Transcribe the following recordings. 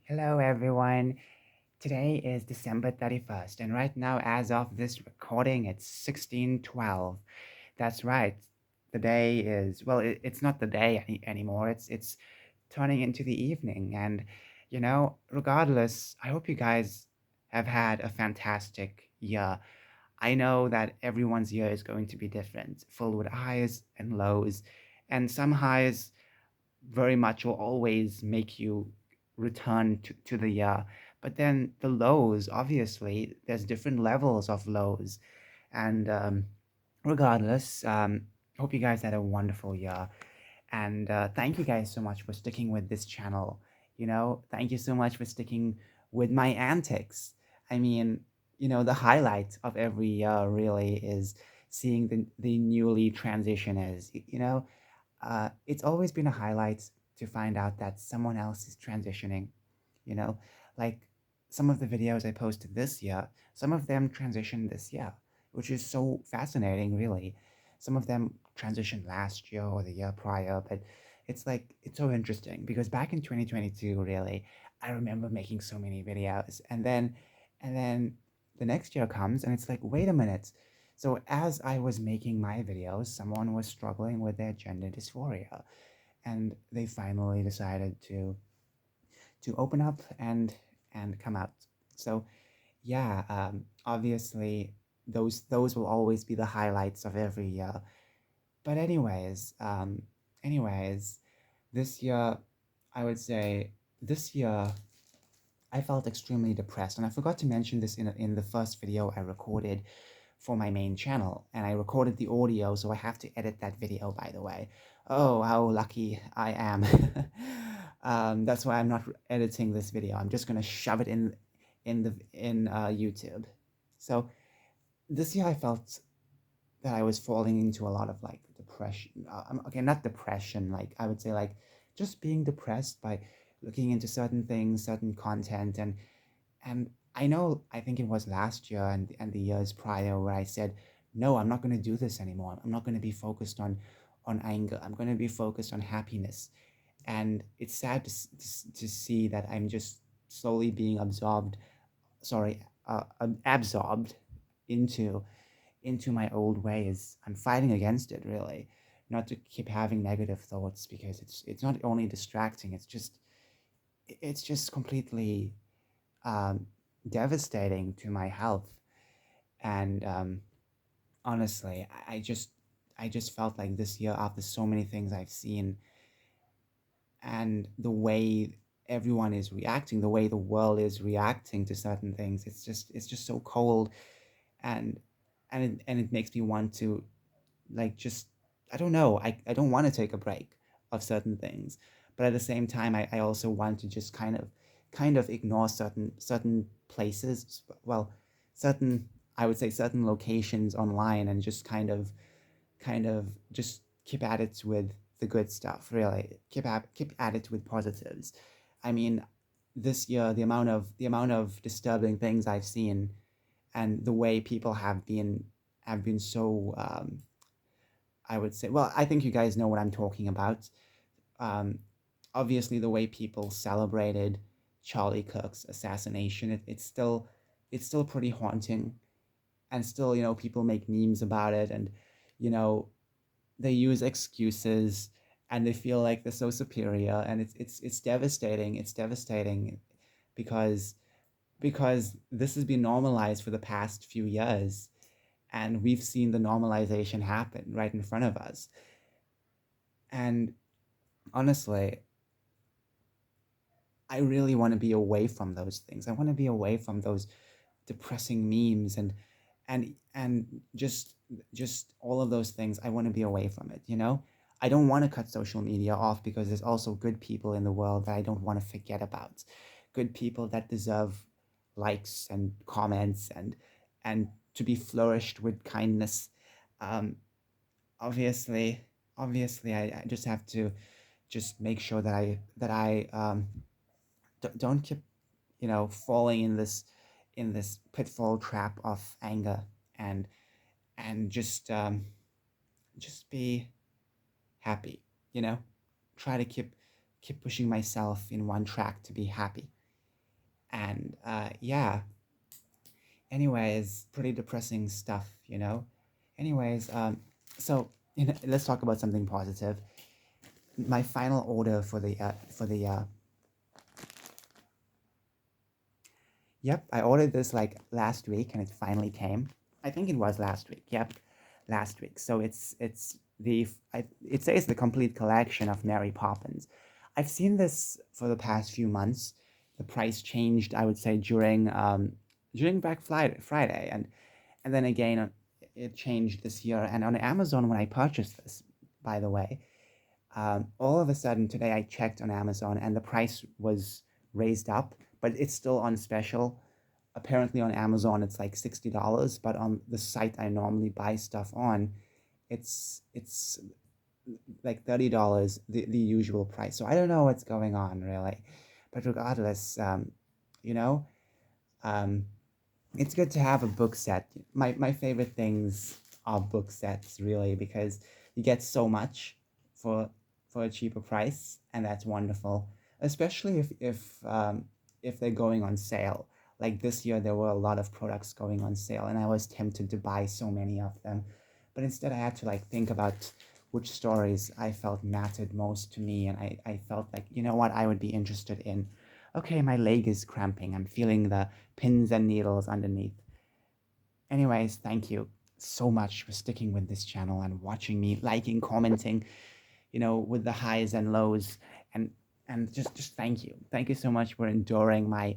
Hello, everyone. Today is December 31st, and right now, as of this recording, it's 16:12. That's right. The day is, well, it's not the day anymore. It's turning into the evening. And, regardless, I hope you guys have had a fantastic year. I know that everyone's year is going to be different, full with highs and lows, and some highs very much will always make you return to the but then the lows, obviously there's different levels of lows. And regardless, hope you guys had a wonderful year. And thank you guys so much for sticking with this channel. Thank you so much for sticking with my antics. I mean, the highlight of every year really is seeing the newly transition is, it's always been a highlight to find out that someone else is transitioning, you know, like some of the videos I posted this year, some of them transitioned this year, which is so fascinating, really. Some of them transitioned last year or the year prior, but it's so interesting because back in 2022, really, I remember making so many videos, and then the next year comes and it's like, wait a minute. So as I was making my videos, someone was struggling with their gender dysphoria, and they finally decided to open up and come out. So yeah, obviously those will always be the highlights of every year. But anyways, this year, I would say this year I felt extremely depressed, and I forgot to mention this in the first video I recorded for my main channel, and I recorded the audio, so I have to edit that video, by the way. Oh, how lucky I am. That's why I'm not editing this video. I'm just gonna shove it in YouTube. So this year I felt that I was falling into a lot of like depression. Okay, not depression. Like I would say, like just being depressed by looking into certain things, certain content, and I know, I think it was last year and the years prior where I said, no, I'm not going to do this anymore. I'm not going to be focused on anger. I'm going to be focused on happiness. And it's sad to see that I'm just slowly being absorbed into my old ways. I'm fighting against it, really, not to keep having negative thoughts, because it's not only distracting. It's just completely um, devastating to my health. And honestly, I just felt like this year, after so many things I've seen and the way everyone is reacting, the way the world is reacting to certain things, it's just so cold. and and it makes me want to, like, just, I don't know, I don't want to take a break of certain things, but at the same time I also want to just kind of ignore certain places, well, certain, I would say certain locations online, and just kind of just keep at it with the good stuff, really. Keep at it with positives. I mean, this year, the amount of disturbing things I've seen, and the way people have been so, I would say, well, I think you guys know what I'm talking about. Um, Obviously, the way people celebrated Charlie Kirk's assassination, it's still pretty haunting, and still, people make memes about it, and you know, they use excuses, and they feel like they're so superior, and it's devastating. It's devastating because this has been normalized for the past few years, and we've seen the normalization happen right in front of us. And honestly, I really want to be away from those things. I want to be away from those depressing memes, and just all of those things. I want to be away from it. I don't want to cut social media off, because there's also good people in the world that I don't want to forget about. Good people that deserve likes and comments, and to be flourished with kindness. Um, obviously, obviously, I just have to just make sure that I don't keep, falling in this pitfall trap of anger, and just be happy. you know Try to keep pushing myself in one track to be happy. And yeah, anyways, pretty depressing stuff, you know. Anyways, so let's talk about something positive. My final order yep, I ordered this like last week and it finally came. I think it was last week. Yep, last week. So it says the complete collection of Mary Poppins. I've seen this for the past few months. The price changed, I would say, during Friday, and then again it changed this year. And on Amazon, when I purchased this, by the way, all of a sudden today I checked on Amazon and the price was raised up, but it's still on special. Apparently on Amazon it's like $60, but on the site I normally buy stuff on, it's like $30, the usual price. So I don't know what's going on really, but regardless, you know, um, it's good to have a book set. My favorite things are book sets really because you get so much for a cheaper price, and that's wonderful. Especially if they're going on sale. Like this year, there were a lot of products going on sale, and I was tempted to buy so many of them, but instead I had to like think about which stories I felt mattered most to me, and I felt like, you know what, I would be interested in. Okay, my leg is cramping. I'm feeling the pins and needles underneath. Anyways, thank you so much for sticking with this channel and watching me, liking, commenting, with the highs and lows, and just thank you. Thank you so much for enduring my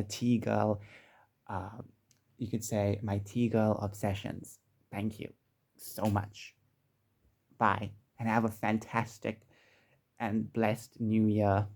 tea girl, uh, you could say my tea girl obsessions. Thank you so much. Bye, and have a fantastic and blessed new year.